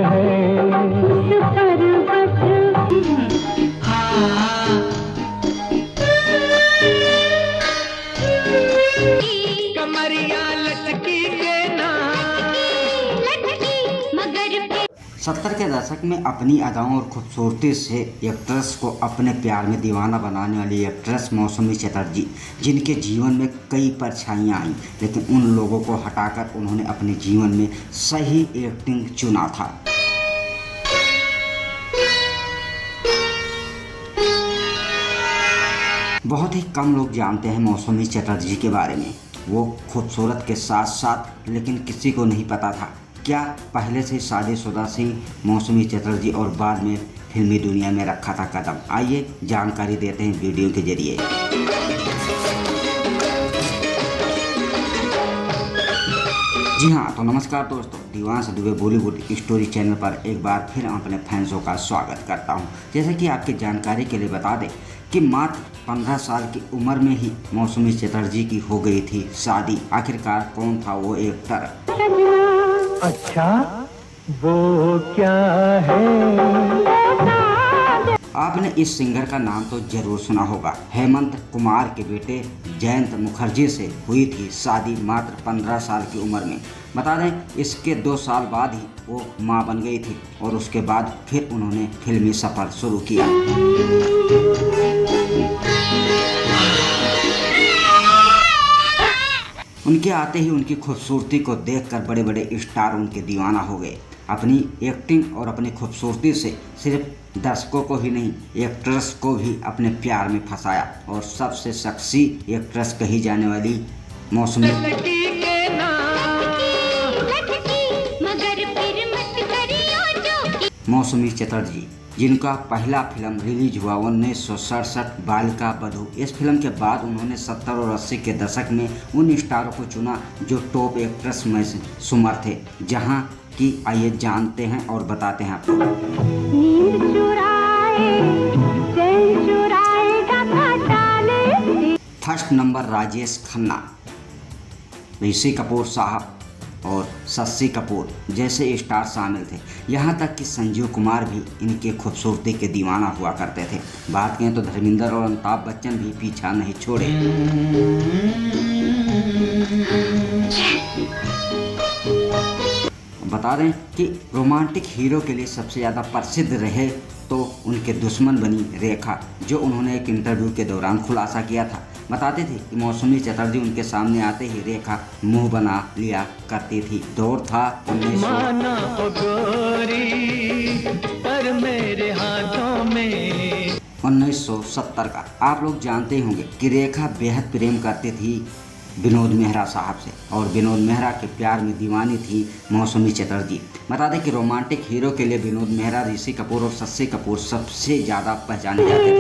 कमरिया लटकी के ना सत्तर के दशक में अपनी अदाओं और खूबसूरती से एक्ट्रेस को अपने प्यार में दीवाना बनाने वाली एक्ट्रेस मौसमी चटर्जी, जिनके जीवन में कई परछाइयाँ आईं, लेकिन उन लोगों को हटाकर उन्होंने अपने जीवन में सही एक्टिंग चुना था। बहुत ही कम लोग जानते हैं मौसमी चटर्जी के बारे में। वो खूबसूरत के साथ साथ लेकिन किसी को नहीं पता था क्या पहले से शादीशुदा थी मौसमी चटर्जी और बाद में फिल्मी दुनिया में रखा था कदम। आइए जानकारी देते हैं वीडियो के जरिए। जी हाँ, तो नमस्कार दोस्तों, दीवान दुबे बॉलीवुड स्टोरी चैनल पर एक बार फिर अपने फैंसों का स्वागत करता हूँ। जैसे कि आपकी जानकारी के लिए बता दें कि मात्र 15 साल की उम्र में ही मौसमी चटर्जी की हो गई थी शादी। आखिरकार कौन था वो एक्टर? अच्छा, वो क्या है? आपने इस सिंगर का नाम तो जरूर सुना होगा। हेमंत कुमार के बेटे जयंत मुखर्जी से हुई थी शादी मात्र 15 साल की उम्र में। बता दें इसके 2 साल बाद ही वो मां बन गई थी और उसके बाद फिर उन्होंने फिल्मी सफर शुरू किया। उनके आते ही उनकी खूबसूरती को देखकर बड़े बड़े स्टार उनके दीवाना हो गए। अपनी एक्टिंग और अपनी खूबसूरती से सिर्फ दर्शकों को ही नहीं, एक्ट्रेस को भी अपने प्यार में फंसाया और सबसे सेक्सी एक्ट्रेस कही जाने वाली मौसमी चटर्जी, जिनका पहला फिल्म रिलीज हुआ 1967 बालिका बधू। इस फिल्म के बाद उन्होंने 70 और 80 के दशक में उन स्टारों को चुना जो टॉप एक्ट्रेस में से शुमार थे, जहां की आइए जानते हैं और बताते हैं आपको। फर्स्ट नंबर राजेश खन्ना, ऋषि कपूर साहब और शशि कपूर जैसे स्टार शामिल थे। यहाँ तक कि संजीव कुमार भी इनके खूबसूरती के दीवाना हुआ करते थे। बात करें तो धर्मेंद्र और अमिताभ बच्चन भी पीछा नहीं छोड़े। बता दें कि रोमांटिक हीरो के लिए सबसे ज़्यादा प्रसिद्ध रहे तो उनके दुश्मन बनी रेखा, जो उन्होंने एक इंटरव्यू के दौरान खुलासा किया था। बताते थे कि मौसमी चटर्जी उनके सामने आते ही रेखा मुंह बना लिया करती थी। दौर था 1970 का। आप लोग जानते होंगे कि रेखा बेहद प्रेम करती थी विनोद मेहरा साहब से और विनोद मेहरा के प्यार में दीवानी थी मौसमी चटर्जी। बता दें कि रोमांटिक हीरो के लिए विनोद मेहरा, ऋषि कपूर और शशि कपूर सबसे ज़्यादा पहचाने जाते थे।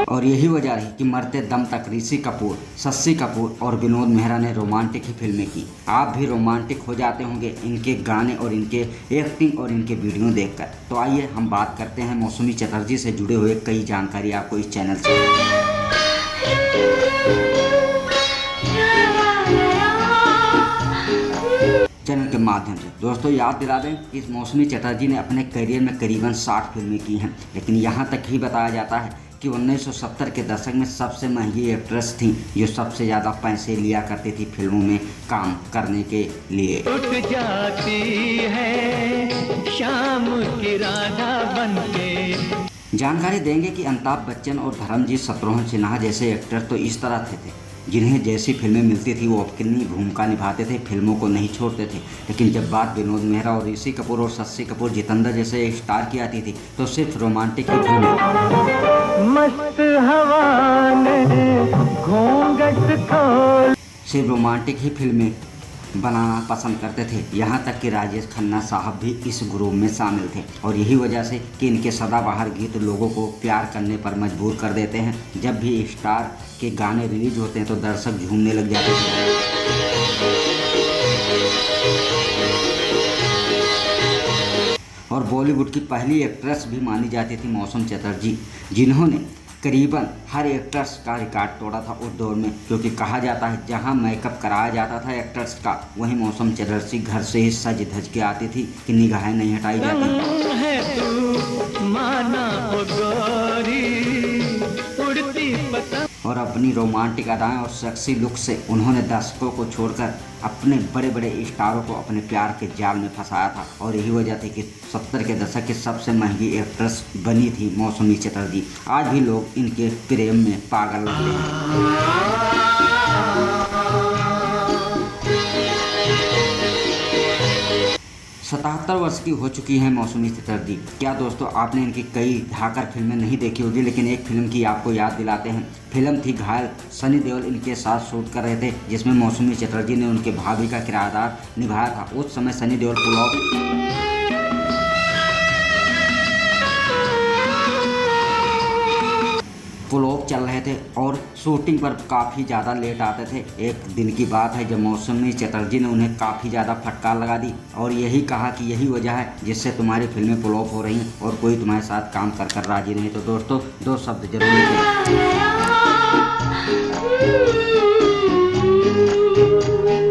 और यही वजह रही कि मरते दम तक ऋषि कपूर, शशि कपूर और विनोद मेहरा ने रोमांटिक ही फिल्में की। आप भी रोमांटिक हो जाते होंगे इनके गाने और इनके एक्टिंग और इनके वीडियो देखकर। तो आइए हम बात करते हैं मौसमी चटर्जी से जुड़े हुए कई जानकारी आपको इस चैनल से के माध्यम से। दोस्तों याद दिला दें कि मौसमी चटर्जी ने अपने करियर में करीबन 60 फिल्में की हैं, लेकिन यहाँ तक ही बताया जाता है कि 1970 के दशक में सबसे महंगी एक्ट्रेस थी, जो सबसे ज़्यादा पैसे लिया करती थी फिल्मों में काम करने के लिए। उठ जाती है शाम की राधा बनके। जानकारी देंगे कि अमिताभ बच्चन और धर्मजीत शत्रुघ्न सिन्हा जैसे एक्टर तो इस तरह थे जिन्हें जैसी फिल्में मिलती थी वो अपनी भूमिका निभाते थे, फिल्मों को नहीं छोड़ते थे। लेकिन जब बात विनोद मेहरा और ऋषि कपूर और शशि कपूर, जितेंद्र जैसे स्टार की आती थी तो सिर्फ रोमांटिक ही फिल्में, सिर्फ रोमांटिक ही फिल्में बनाना पसंद करते थे। यहाँ तक कि राजेश खन्ना साहब भी इस ग्रुप में शामिल थे और यही वजह से कि इनके सदाबहार गीत लोगों को प्यार करने पर मजबूर कर देते हैं। जब भी स्टार के गाने रिलीज होते हैं तो दर्शक झूमने लग जाते थे। और बॉलीवुड की पहली एक्ट्रेस भी मानी जाती थी मौसम चटर्जी, जिन्होंने करीबन हर एक्टर्स का रिकॉर्ड तोड़ा था उस दौर में, क्योंकि कहा जाता है जहां मेकअप कराया जाता था एक्टर्स का, वहीं मौसम चटर्जी घर से ही सज धज के आती थी कि निगाहें नहीं हटाई जाती। और अपनी रोमांटिक अदाएं और सेक्सी लुक से उन्होंने दर्शकों को छोड़कर अपने बड़े बड़े स्टारों को अपने प्यार के जाल में फंसाया था। और यही वजह थी कि 70 के दशक की सबसे महंगी एक्ट्रेस बनी थी मौसमी चटर्जी। आज भी लोग इनके प्रेम में पागल रहते हैं। 77 वर्ष की हो चुकी हैं मौसमी चटर्जी। क्या दोस्तों आपने इनकी कई धाकर फिल्में नहीं देखी होगी, लेकिन एक फिल्म की आपको याद दिलाते हैं। फिल्म थी घायल। सनी देओल इनके साथ शूट कर रहे थे, जिसमें मौसमी चटर्जी ने उनके भाभी का किरदार निभाया था। उस समय सनी देओल फ्लॉप चल रहे थे और शूटिंग पर काफ़ी ज़्यादा लेट आते थे। एक दिन की बात है जब मौसमी चटर्जी ने उन्हें काफ़ी ज़्यादा फटकार लगा दी और यही कहा कि यही वजह है जिससे तुम्हारी फिल्में फ्लॉप हो रही हैं और कोई तुम्हारे साथ काम कर राजी नहीं। तो दोस्तों 2 शब्द जरूर लिखें।